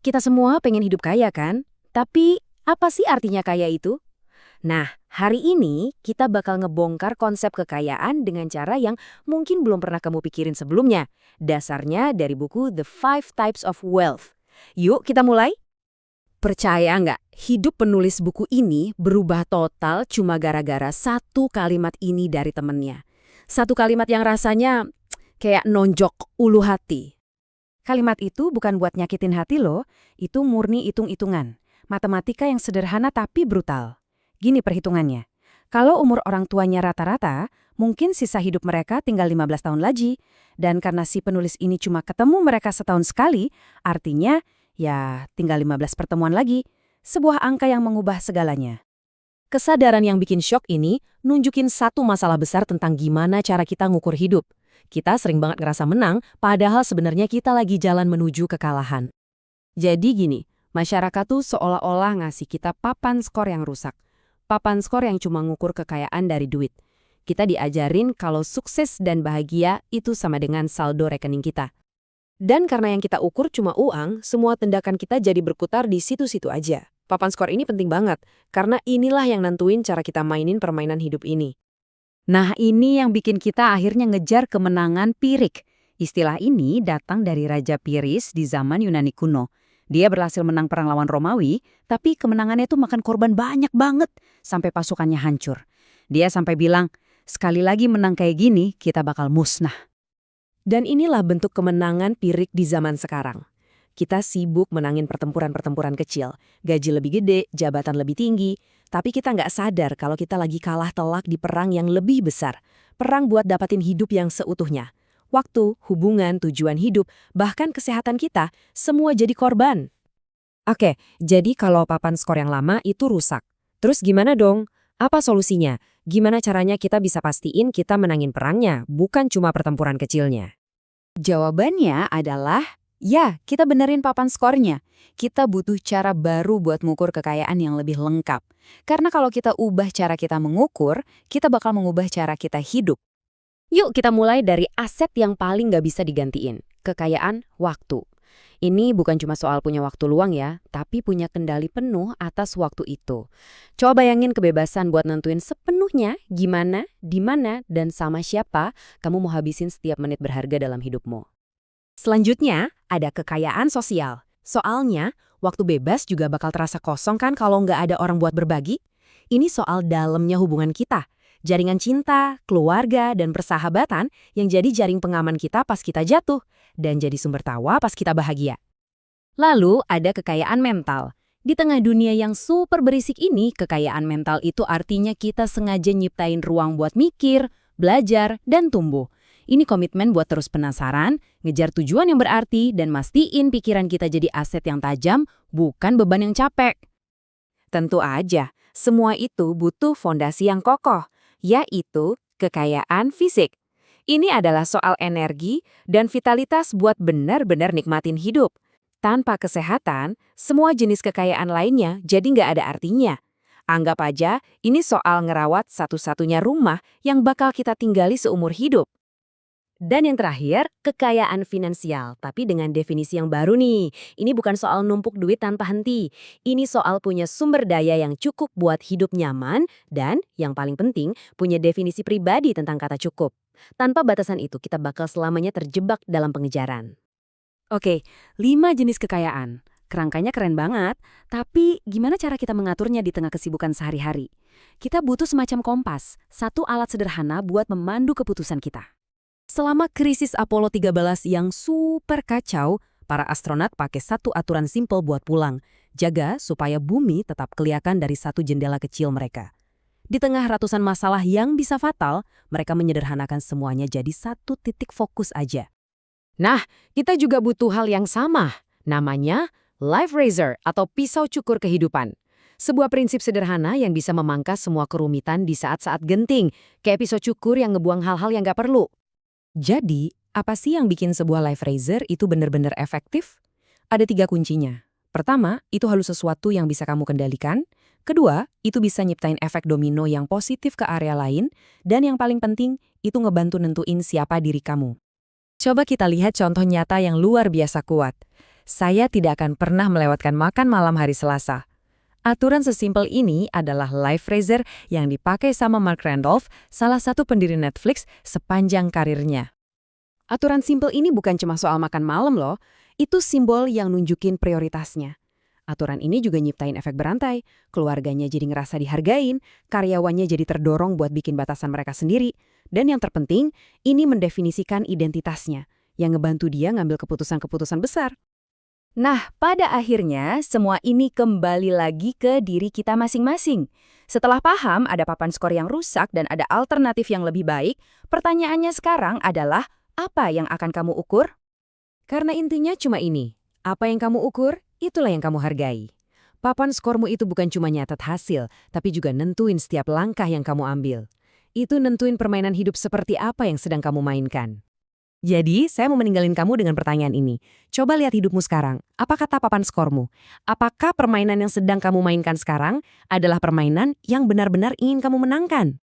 Kita semua pengen hidup kaya kan? Tapi apa sih artinya kaya itu? Nah, hari ini kita bakal ngebongkar konsep kekayaan dengan cara yang mungkin belum pernah kamu pikirin sebelumnya. Dasarnya dari buku The Five Types of Wealth. Yuk kita mulai. Percaya nggak, hidup penulis buku ini berubah total cuma gara-gara satu kalimat ini dari temennya. Satu kalimat yang rasanya kayak nonjok ulu hati. Kalimat itu bukan buat nyakitin hati loh, itu murni hitung-hitungan. Matematika yang sederhana tapi brutal. Gini perhitungannya, kalau umur orang tuanya rata-rata, mungkin sisa hidup mereka tinggal 15 tahun lagi. Dan karena si penulis ini cuma ketemu mereka setahun sekali, artinya ya tinggal 15 pertemuan lagi. Sebuah angka yang mengubah segalanya. Kesadaran yang bikin syok ini nunjukin satu masalah besar tentang gimana cara kita ngukur hidup. Kita sering banget ngerasa menang, padahal sebenarnya kita lagi jalan menuju kekalahan. Jadi gini, masyarakat tuh seolah-olah ngasih kita papan skor yang rusak. Papan skor yang cuma ngukur kekayaan dari duit. Kita diajarin kalau sukses dan bahagia itu sama dengan saldo rekening kita. Dan karena yang kita ukur cuma uang, semua tindakan kita jadi berputar di situ-situ aja. Papan skor ini penting banget, karena inilah yang nentuin cara kita mainin permainan hidup ini. Nah, ini yang bikin kita akhirnya ngejar kemenangan Pirik. Istilah ini datang dari Raja Piris di zaman Yunani kuno. Dia berhasil menang perang lawan Romawi, tapi kemenangannya itu makan korban banyak banget, sampai pasukannya hancur. Dia sampai bilang, sekali lagi menang kayak gini, kita bakal musnah. Dan inilah bentuk kemenangan Pirik di zaman sekarang. Kita sibuk menangin pertempuran-pertempuran kecil, gaji lebih gede, jabatan lebih tinggi, tapi kita nggak sadar kalau kita lagi kalah telak di perang yang lebih besar. Perang buat dapatin hidup yang seutuhnya. Waktu, hubungan, tujuan hidup, bahkan kesehatan kita, semua jadi korban. Oke, jadi kalau papan skor yang lama itu rusak. Terus gimana dong? Apa solusinya? Gimana caranya kita bisa pastiin kita menangin perangnya, bukan cuma pertempuran kecilnya? Jawabannya adalah, ya, kita benerin papan skornya. Kita butuh cara baru buat mengukur kekayaan yang lebih lengkap. Karena kalau kita ubah cara kita mengukur, kita bakal mengubah cara kita hidup. Yuk kita mulai dari aset yang paling nggak bisa digantiin, kekayaan waktu. Ini bukan cuma soal punya waktu luang ya, tapi punya kendali penuh atas waktu itu. Coba bayangin kebebasan buat nentuin sepenuhnya gimana, di mana, dan sama siapa kamu mau habisin setiap menit berharga dalam hidupmu. Selanjutnya, ada kekayaan sosial. Soalnya, waktu bebas juga bakal terasa kosong kan kalau nggak ada orang buat berbagi? Ini soal dalamnya hubungan kita. Jaringan cinta, keluarga, dan persahabatan yang jadi jaring pengaman kita pas kita jatuh, dan jadi sumber tawa pas kita bahagia. Lalu ada kekayaan mental. Di tengah dunia yang super berisik ini, kekayaan mental itu artinya kita sengaja nyiptain ruang buat mikir, belajar, dan tumbuh. Ini komitmen buat terus penasaran, ngejar tujuan yang berarti, dan mastiin pikiran kita jadi aset yang tajam, bukan beban yang capek. Tentu aja, semua itu butuh fondasi yang kokoh, yaitu kekayaan fisik. Ini adalah soal energi dan vitalitas buat benar-benar nikmatin hidup. Tanpa kesehatan, semua jenis kekayaan lainnya jadi nggak ada artinya. Anggap aja ini soal ngerawat satu-satunya rumah yang bakal kita tinggali seumur hidup. Dan yang terakhir, kekayaan finansial, tapi dengan definisi yang baru nih. Ini bukan soal numpuk duit tanpa henti. Ini soal punya sumber daya yang cukup buat hidup nyaman dan, yang paling penting, punya definisi pribadi tentang kata cukup. Tanpa batasan itu, kita bakal selamanya terjebak dalam pengejaran. Oke, 5 jenis kekayaan. Kerangkanya keren banget, tapi gimana cara kita mengaturnya di tengah kesibukan sehari-hari? Kita butuh semacam kompas, satu alat sederhana buat memandu keputusan kita. Selama krisis Apollo 13 yang super kacau, para astronot pakai satu aturan simpel buat pulang. Jaga supaya bumi tetap kelihatan dari satu jendela kecil mereka. Di tengah ratusan masalah yang bisa fatal, mereka menyederhanakan semuanya jadi satu titik fokus aja. Nah, kita juga butuh hal yang sama. Namanya Life Razor atau pisau cukur kehidupan. Sebuah prinsip sederhana yang bisa memangkas semua kerumitan di saat-saat genting, kayak pisau cukur yang ngebuang hal-hal yang nggak perlu. Jadi, apa sih yang bikin sebuah life razor itu benar-benar efektif? Ada 3 kuncinya. Pertama, itu harus sesuatu yang bisa kamu kendalikan. Kedua, itu bisa nyiptain efek domino yang positif ke area lain. Dan yang paling penting, itu ngebantu nentuin siapa diri kamu. Coba kita lihat contoh nyata yang luar biasa kuat. Saya tidak akan pernah melewatkan makan malam hari Selasa. Aturan sesimpel ini adalah life phraser yang dipakai sama Mark Randolph, salah satu pendiri Netflix sepanjang karirnya. Aturan simpel ini bukan cuma soal makan malam loh, itu simbol yang nunjukin prioritasnya. Aturan ini juga nyiptain efek berantai, keluarganya jadi ngerasa dihargain, karyawannya jadi terdorong buat bikin batasan mereka sendiri, dan yang terpenting, ini mendefinisikan identitasnya, yang ngebantu dia ngambil keputusan-keputusan besar. Nah, pada akhirnya semua ini kembali lagi ke diri kita masing-masing. Setelah paham ada papan skor yang rusak dan ada alternatif yang lebih baik, pertanyaannya sekarang adalah apa yang akan kamu ukur? Karena intinya cuma ini, apa yang kamu ukur, itulah yang kamu hargai. Papan skormu itu bukan cuma nyatet hasil, tapi juga nentuin setiap langkah yang kamu ambil. Itu nentuin permainan hidup seperti apa yang sedang kamu mainkan. Jadi, saya mau meninggalin kamu dengan pertanyaan ini. Coba lihat hidupmu sekarang. Apa kata papan skormu? Apakah permainan yang sedang kamu mainkan sekarang adalah permainan yang benar-benar ingin kamu menangkan?